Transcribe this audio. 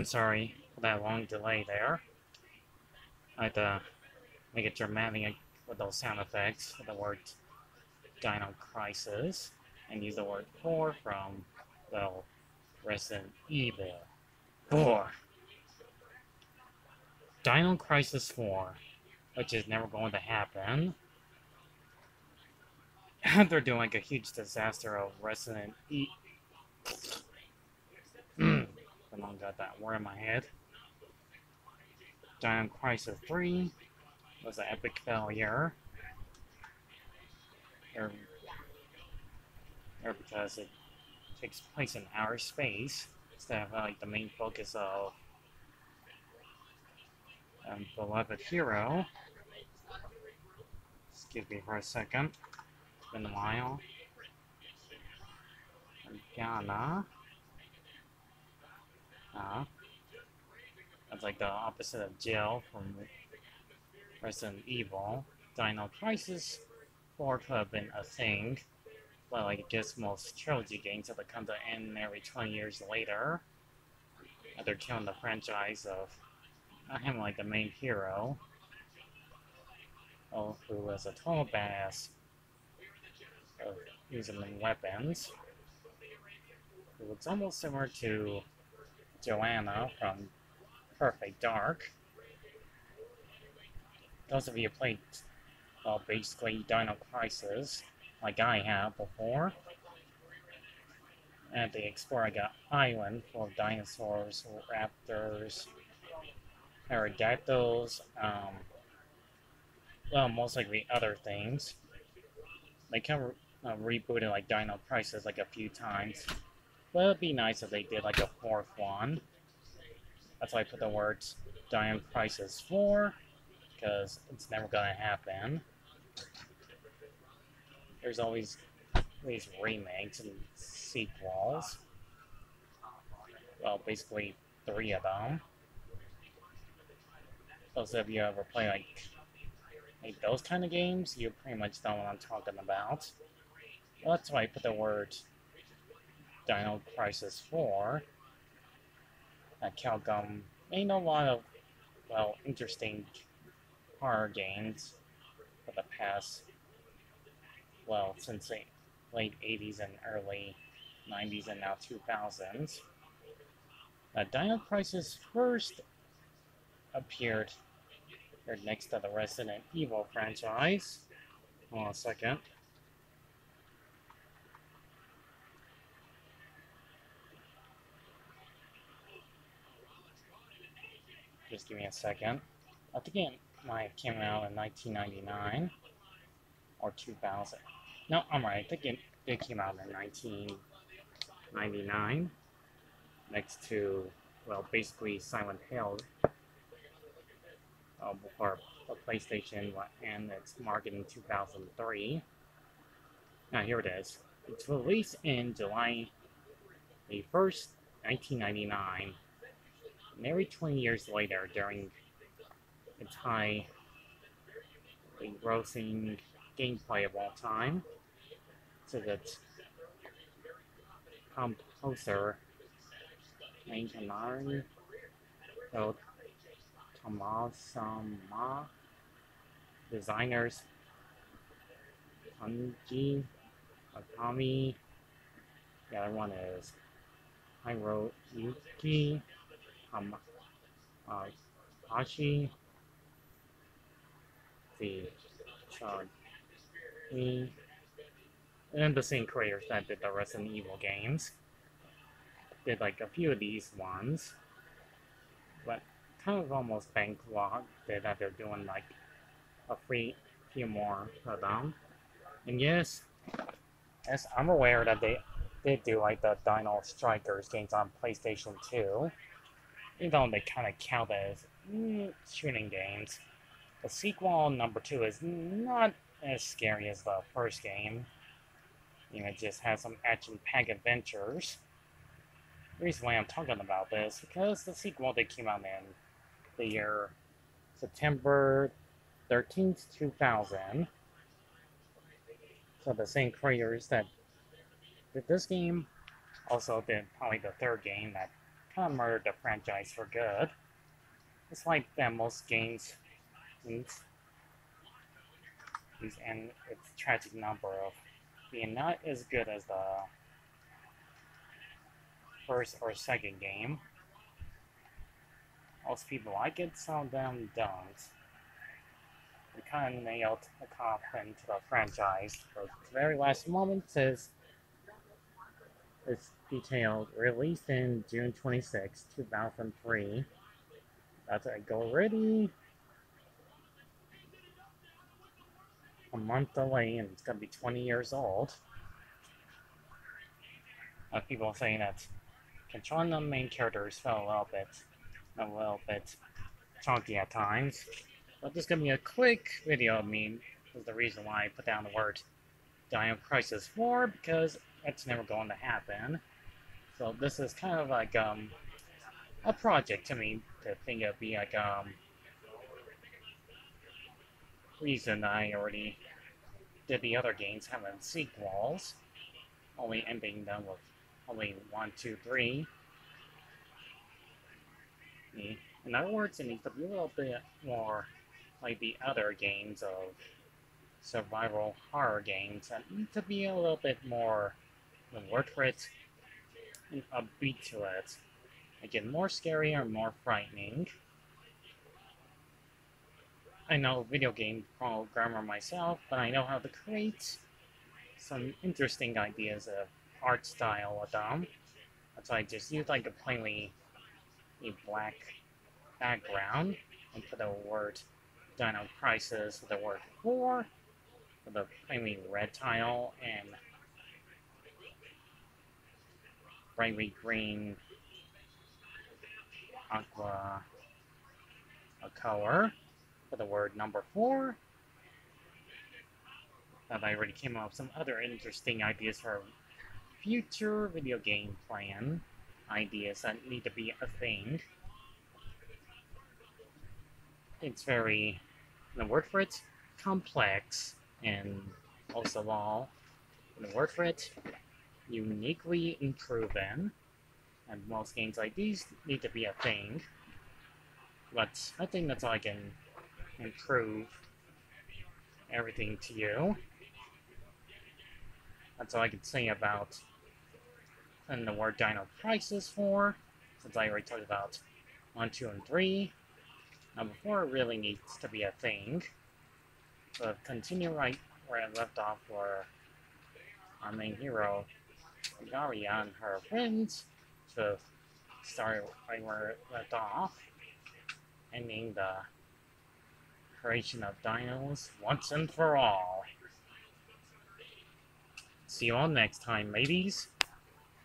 Sorry for that long delay there. I had to make it dramatic with those sound effects with the word Dino Crisis and use the word 4 from, well, Resident Evil 4. Dino Crisis 4, which is never going to happen. They're doing like a huge disaster of Resident E. I got that word in my head. Dino Crisis 3 was an epic failure. Or because it takes place in outer space instead of like the main focus of beloved hero. Excuse me for a second. It's been a while. Ghana. That's like the opposite of Jill from Resident Evil. Dino Crisis 4 could have been a thing, but like I guess most trilogy games have to come to an end every 20 years later. After killing the franchise of not him like the main hero. Who was a total badass of using weapons. It looks almost similar to Joanna from Perfect Dark. Those of you who played, well, basically Dino Crisis, like I have before. At the explore, I got island full of dinosaurs, raptors, pterodactyls, well, most likely other things. They kind of rebooted like Dino Crisis like a few times, but it'd be nice if they did like a fourth one. That's why I put the words Dino Crisis 4, because it's never gonna happen. There's always these remakes and sequels. Well, basically 3 of them. Those of you who ever play like those kind of games, you pretty much know what I'm talking about. Well, that's why I put the word Dino Crisis 4. Capcom made a lot of, well, interesting horror games for the past, well, since the late 80s and early 90s and now 2000s. Dino Crisis first appeared here next to the Resident Evil franchise. Hold on a second. Just give me a second. I think it might have came out in 1999 or 2000. No, I'm right. I think it came out in 1999 next to, well, basically Silent Hill before the PlayStation and its market in 2003. Now here it is. It's released in July the 1st, 1999. Nearly 20 years later, during its high grossing gameplay of all time, so that composer Anjanari Tomasama, designers Tanji Akami, the other one is Hiroyuki Hashi, the and the same creators that did the Resident Evil games. Did like a few of these ones, but kind of almost banklogged that they're doing like a few more of them. And yes, I'm aware that they did do like the Dino Strikers games on PlayStation 2, even though they kind of count as shooting games. The sequel number 2 is not as scary as the first game. You know, it just has some action-packed adventures. The reason why I'm talking about this is because the sequel that came out in the year September 13th, 2000. So the same creators that did this game, also did probably the third game that kind of murdered the franchise for good. It's like that most games and its tragic number of being not as good as the first or second game. Most people like it, some of them don't. We kind of nailed the coffin to the franchise. For the very last moment is it's detailed, released in June 26, 2003. That's already a month away and it's gonna be 20 years old. People are saying that controlling the main characters felt a little bit chunky at times. But this is gonna be a quick video of me. This is the reason why I put down the word Dino Crisis 4 because it's never going to happen. So this is kind of like a project to me to think it'd be like reason I already did the other games having sequels, only ending them with only 1, 2, 3. In other words, it needs to be a little bit more like the other games of survival horror games that need to be a little bit more word for it and upbeat to it. Again, more scary or more frightening. I know video game programmer myself, but I know how to create some interesting ideas of art style with them. That's why I just use like a plainly black background and put the word Dino Crisis with the word 4 with a plainly red tile and brightly green aqua color for the word number 4. That I already came up with some other interesting ideas for future video game plan ideas that need to be a thing. It's very, the word for it, complex, and most of all, the word for it, uniquely improving. And most games like these need to be a thing. But I think that's all I can improve everything to you. That's all I can say about and the word Dino Crisis 4, since I already talked about 1, 2, and 3. Now before it really needs to be a thing, but continue right where I left off where our main hero, Daria and her friends, to start right where it left off, ending the creation of dinos once and for all. See you all next time, ladies.